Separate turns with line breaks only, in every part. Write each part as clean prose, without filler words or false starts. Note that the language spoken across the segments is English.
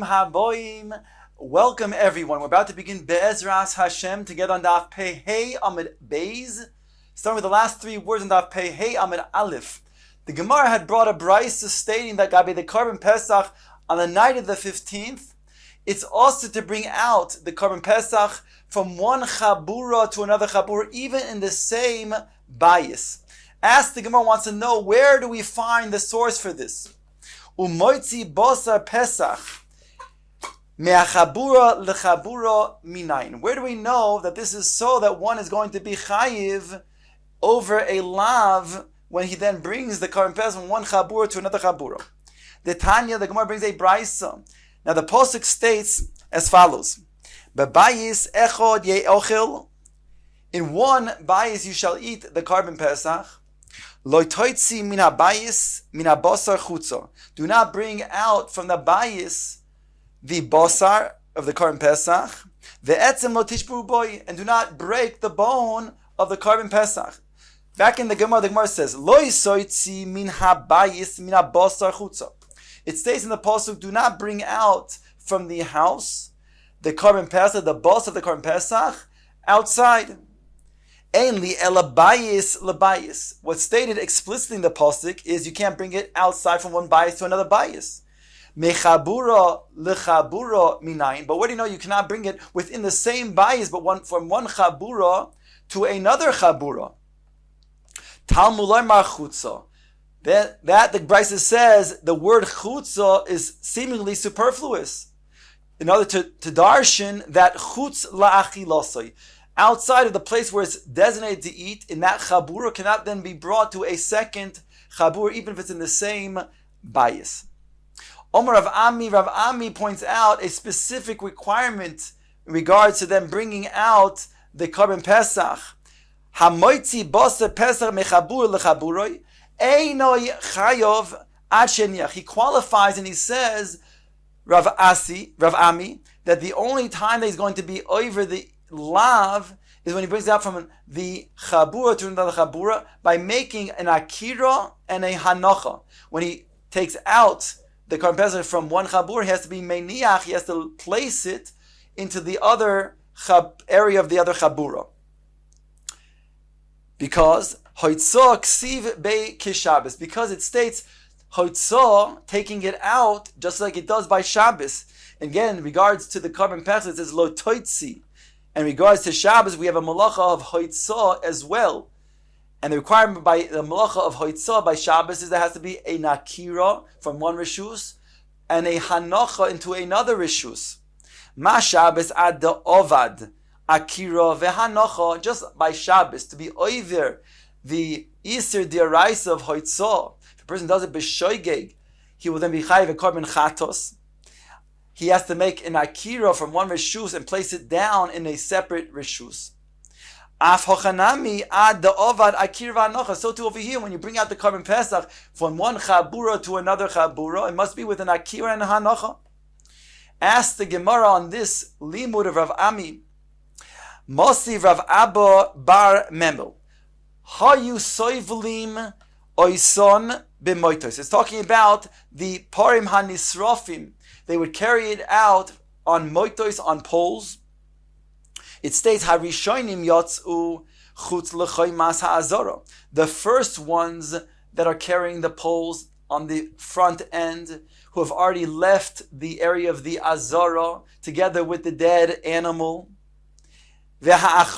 Bruchim Haboim. Welcome everyone. We're about to begin Be'ezras Hashem together on Daf Pei Hey Amud Beis. Starting with the last three words on Daf Pei Hey Amud Aleph. The Gemara had brought a brisa stating that Gabi the Korban Pesach on the night of the 15th, it's also to bring out the Korban Pesach from one Chabura to another Chabura, even in the same bayis. As the Gemara wants to know, where do we find the source for this? Umoitzi bosar Pesach me'achabura lechabura minayin. Where do we know that this is so that one is going to be chayiv over a lav when he then brings the Korban Pesach from one chabura to another chabura? The Tanya, the Gemara brings a brisa. Now the Pasuk states as follows: Bebayis echod ye'ochel. In one bayis you shall eat the Korban Pesach. Lo toitzi min habayis min habasar chutza. Do not bring out from the bayis the basar of the Korban Pesach. Ve'etzem lo tishburu boy, and do not break the bone of the Korban Pesach. Back in the Gemara says lo yisoitzi min habayis min habasar chutza. It states in the pasuk, do not bring out from the house the Korban Pesach, the boss of the Korban Pesach, outside. Ainly elabayis labayis. What's stated explicitly in the pasuk is you can't bring it outside from one bayis to another bayis. Mechabura lechabura minayin. But where do you know you cannot bring it within the same bayis, but from one chabura to another chabura? Talmulay mar chutza. That the Brisa says the word chutza is seemingly superfluous. In order to darshan that chutz la'achilosai, outside of the place where it's designated to eat, in that chabura cannot then be brought to a second chabura, even if it's in the same bayis. Rav Ami points out a specific requirement in regards to them bringing out the Korban Pesach. Hamoitzi basa Pesach mechabur lechaburoi. He qualifies and he says, Rav Ami, that the only time that he's going to be over the lav is when he brings it out from the chabura to another chabura by making an akira and a hanocha. When he takes out the Korban Pesach from one chabura, he has to be meniach, he has to place it into the other area of the other chabura. Because Hoitzah ksiv bei kishabes, because it states Hoitzah taking it out just like it does by Shabbos. Again, in regards to the Korban Pesach, it says lo toitzi. In regards to Shabbos, we have a malacha of Hoitzah as well. And the requirement by the malacha of Hoitzah by Shabbos is there has to be a nakira from one rishus and a hanocha into another rishus. Ma Shabbos ad the ovad akira vehanocha, just by Shabbos to be over the Iser Diaraisa of Hoitzah. If a person does it b'shoigeg, he will then be chayiv a korban chatos. He has to make an akira from one rishus and place it down in a separate rishus. Af hochanami ad the ovad akira v'anocha. So too over here, when you bring out the Korban Pesach from one chabura to another chabura, it must be with an akira and a hanocha. Ask the Gemara on this limud of Rav Ami. Mosi Rav Abba bar Memel. Hayu soivlim oison b'moitos. It's talking about the parim hanisrofim. They would carry it out on moitos, on poles. It states harishonim yotzu chutz lechoymas ha'azara. The first ones that are carrying the poles on the front end, who have already left the area of the azara together with the dead animal. Whereas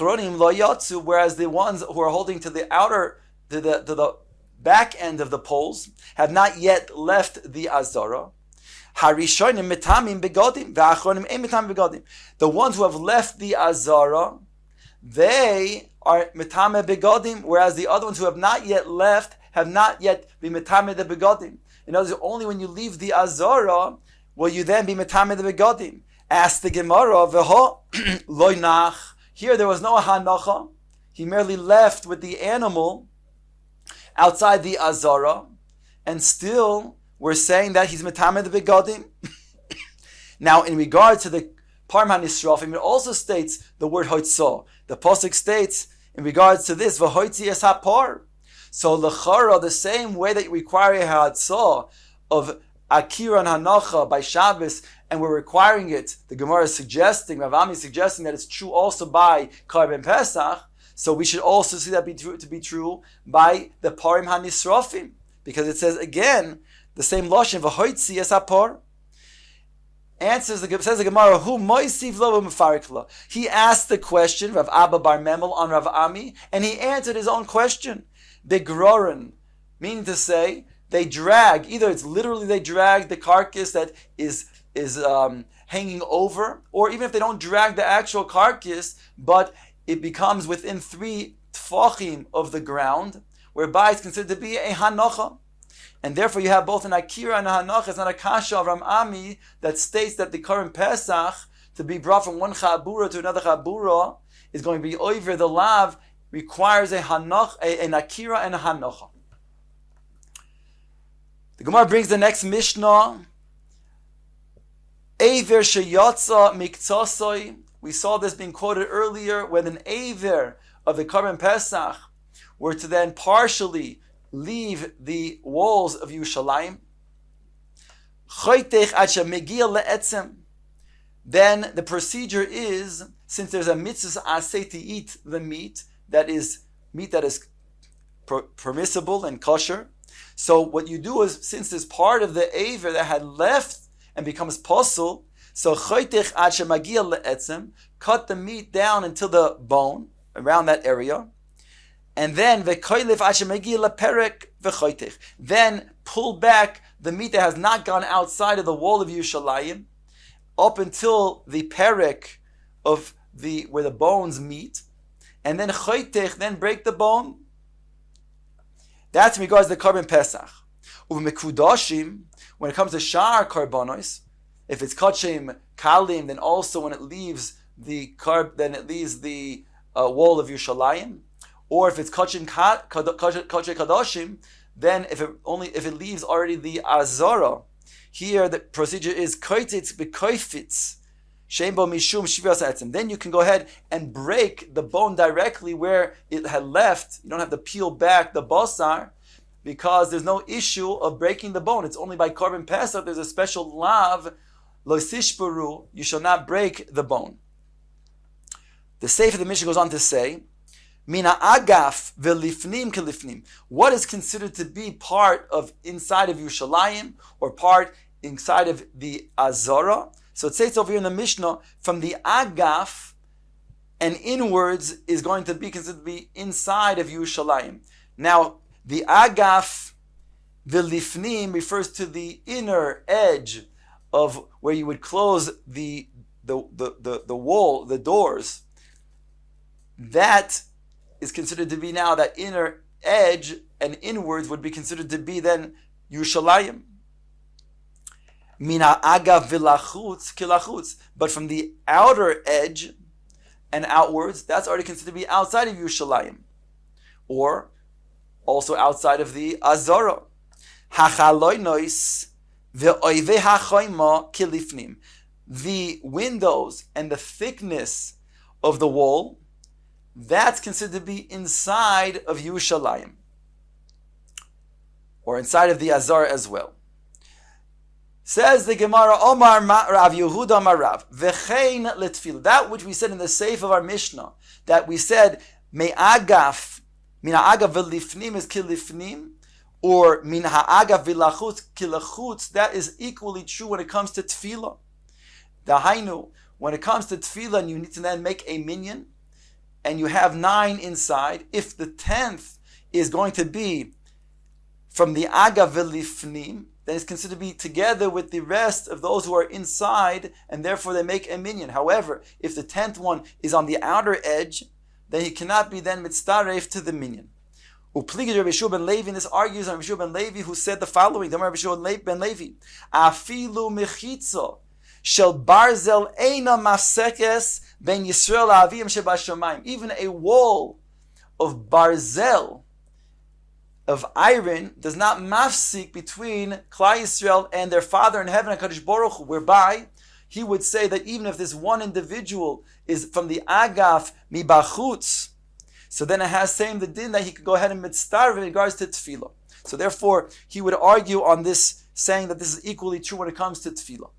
the ones who are holding to the outer, to the back end of the poles, have not yet left the azara. The ones who have left the azara, they are metame begodim, whereas the other ones who have not yet left have not yet been metame the begodim. In other words, only when you leave the azara will you then be metame the begodim. Ask the Gemara, v'ho loynach. Here there was no hanacha. He merely left with the animal outside the azara, and still we're saying that he's metame the begodim. Now, in regard to the parman nisrafim, it also states the word hoitzah. The pasuk states in regards to this, v'hoitzi es hapar. So l'chara, the same way that you require a hoitzah of akira and hanacha by Shabbos and we're requiring it, the Gemara is suggesting, Rav Ami is suggesting that it's true also by Karban Pesach, so we should also see that to be true by the Parim HaNisrofim, because it says again, the same Lashon, V'hoitzi es hapor. Says the Gemara, who moisiv lo v'mefarik lo. He asked the question, Rav Abba Bar Memel on Rav Ami, and he answered his own question. Begroren, meaning to say, they drag, either it's literally they drag the carcass that is hanging over, or even if they don't drag the actual carcass, but it becomes within 3 tfachim of the ground, whereby it's considered to be a hanocha. And therefore you have both an akira and a hanocha. It's not a kasha of Ram Ami that states that the current Pesach, to be brought from one chabura to another chabura, is going to be over the lav, requires a hanoch, an akira and a hanocha. The Gemara brings the next Mishnah. Eiver sheyatza miktsasoi. We saw this being quoted earlier, when an eiver of the Karban Pesach were to then partially leave the walls of Yerushalayim. Then the procedure is, since there's a mitzvah aseh to eat the meat that is permissible and kosher, so what you do is, since there's part of the aver that had left and becomes posel, so cut the meat down until the bone, around that area, and then then pull back the meat that has not gone outside of the wall of Yerushalayim up until the perek of where the bones meet, and then then break the bone. That's in regards to the Karban Pesach. When it comes to Shar Karbanos, if it's Kachim Kalim, then also when it leaves the wall of Yerushalayim, or if it's Kachim Kadoshim, then if it leaves already the Azara, here the procedure is Koititz Bekoifitz. Then you can go ahead and break the bone directly where it had left. You don't have to peel back the basar, because there's no issue of breaking the bone. It's only by Karban Pesach there's a special lav, lo sishbaru, you shall not break the bone. The Sefer of the Mishnah goes on to say, Mina agaf velifnim kelifnim. What is considered to be part of inside of Yerushalayim, or part inside of the Azara? So it says over here in the Mishnah, from the agaf and inwards is going to be considered to be inside of Yerushalayim. Now, the agaf vilifnim refers to the inner edge of where you would close the wall, the doors. That is considered to be now that inner edge, and inwards would be considered to be then Yerushalayim. Mina agav vilachutz kilachutz, but from the outer edge and outwards, that's already considered to be outside of Yerushalayim, or also outside of the Azara. Hachaloinois ve'oive hachoima kilifnim. The windows and the thickness of the wall, that's considered to be inside of Yerushalayim, or inside of the Azara as well. Says the Gemara, Omar Rav Yehuda Omar Rav, V'chein letfil. That which we said in the seif of our Mishnah, that we said, mina agav v'lifnim is kilifnim, or min ha'agav v'lachutz kilachutz, that is equally true when it comes to tefillah. Dahainu, when it comes to tefillah, and you need to then make a minyan, and you have 9 inside, if the 10th is going to be from the agav v'lifnim, then it's considered to be together with the rest of those who are inside, and therefore they make a minyan. However, if the 10th one is on the outer edge, then he cannot be then mitzdaref to the minyan. Upligid Rabbi Yeshua ben Levi, and this argues on Rabbi Yeshua ben Levi, who said the following, Rabbi Yeshua ben Levi, Afilu mechitza shel barzel eina masekes ben Yisrael avim shebashamayim. Even a wall of barzel, of iron, does not mafsik between Klal Yisrael and their Father in heaven, HaKadosh Baruch Hu, whereby he would say that even if this one individual is from the agaf mibachutz, so then it has same the din that he could go ahead and mitzdarv in regards to tefillah. So therefore, he would argue on this, saying that this is equally true when it comes to tefillah.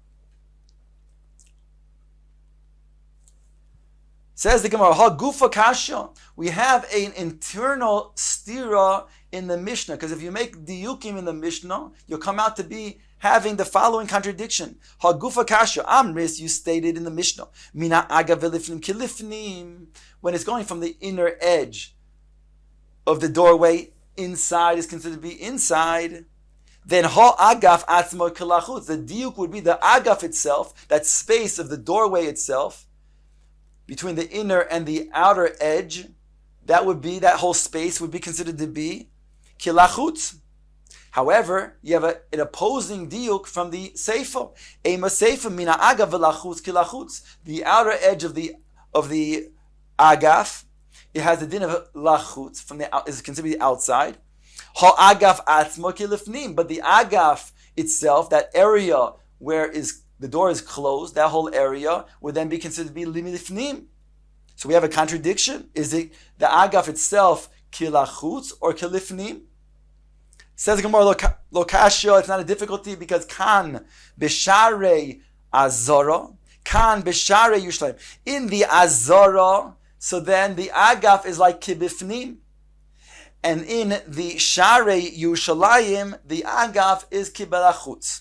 Says the Gemara, Ha gufa kasha. We have an internal stira in the Mishnah, because if you make diyukim in the Mishnah, you'll come out to be having the following contradiction. Ha gufa kasha. Amris, you stated in the Mishnah, Mina aga velifnim kilifnim. When it's going from the inner edge of the doorway, inside is considered to be inside. Then ha agaf atzmo kilachutz. The diyuk would be the agaf itself, that space of the doorway itself, between the inner and the outer edge. That would be, that whole space would be considered to be kilachutz. However, you have an opposing diuk from the seifa. Ema seifa mina agaf velachutz kilachutz. The outer edge of the agaf, it has the din of lachutz, from the is considered to be outside. Ha agaf atzmo kilifnim. But the agaf itself, that area where the door is closed, that whole area would then be considered to be limilifnim. So we have a contradiction. Is it the agaf itself kilachutz or kilifnim? Says Gemara, lo kashya, it's not a difficulty, because kan b'sharei azara, kan b'sharei Yerushalayim. In the azara, so then the agaf is like kibifnim. And in the sharei Yerushalayim, the agaf is kibelachutz.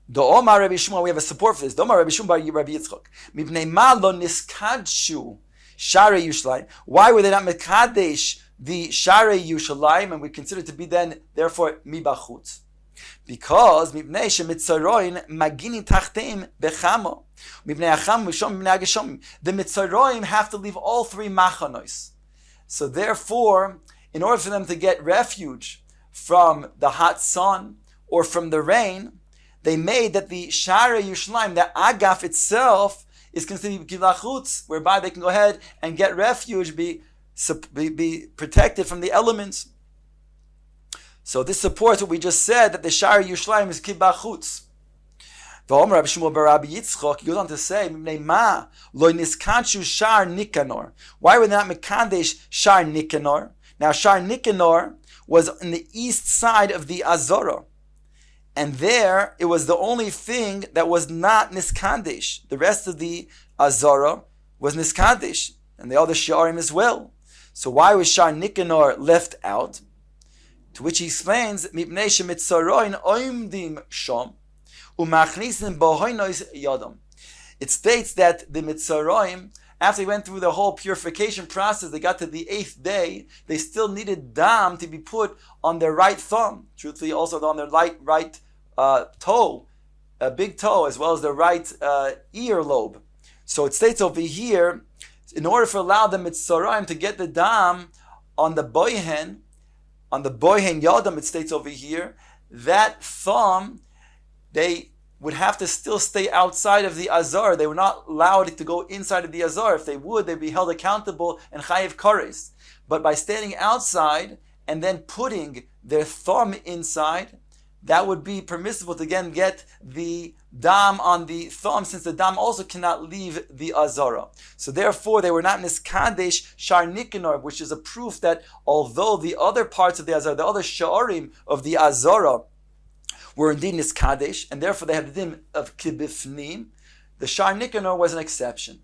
The Omar Rabbi Shmuel, we have a support for this. The Omar Rabbi Shmuel bar Rabbi Yitzchok. Mipnei ma lo niskadshu sharei Yerushalayim. Why were they not mekadesh the sharei Yerushalayim, and we consider it to be then, therefore, mibachutz? Because mipnei shemitzaroin magini tachteim bechamo. Mipnei acham mishom mipnei ageshom. The mitzaroim have to leave all three machanos. So therefore, in order for them to get refuge from the hot sun or from the rain, they made that the Sharei Yerushalayim, the agaf itself, is considered kilachutz, whereby they can go ahead and get refuge, be protected from the elements. So this supports what we just said, that the Sharei Yerushalayim is kibachutz. The Omer Rabbi Shmuel bar Rabbi Yitzchok goes on to say, ma lo niskanchu shar Nikanor. Why were they not mekadesh shar Nikanor? Now shar Nikanor was on the east side of the Azorah. And there, it was the only thing that was not niskandesh. The rest of the Azorah was niskandesh, and the other Sha'arim as well. So why was Shar Nikanor left out? To which he explains, Mipnei shemitzaroin oimdim shom umachnisim bohoinos yadam. It states that the mitzaroim, after they went through the whole purification process, they got to the 8th day, they still needed dam to be put on their right thumb. Truthfully, also on their right toe, a big toe, as well as the right ear lobe. So it states over here, in order to allow the mitzaraim to get the dam on the boyhen yadam, it states over here, that thumb, they would have to still stay outside of the azar. They were not allowed to go inside of the azar. If they would, they'd be held accountable and chayiv kares. But by standing outside and then putting their thumb inside, that would be permissible to again get the dam on the thumb, since the dam also cannot leave the azara. So therefore, they were not niskadesh shar nikanor, which is a proof that although the other parts of the azara, the other sha'arim of the azara, were indeed niskadesh, and therefore they had the din of kibifnim, the shar nikanor was an exception.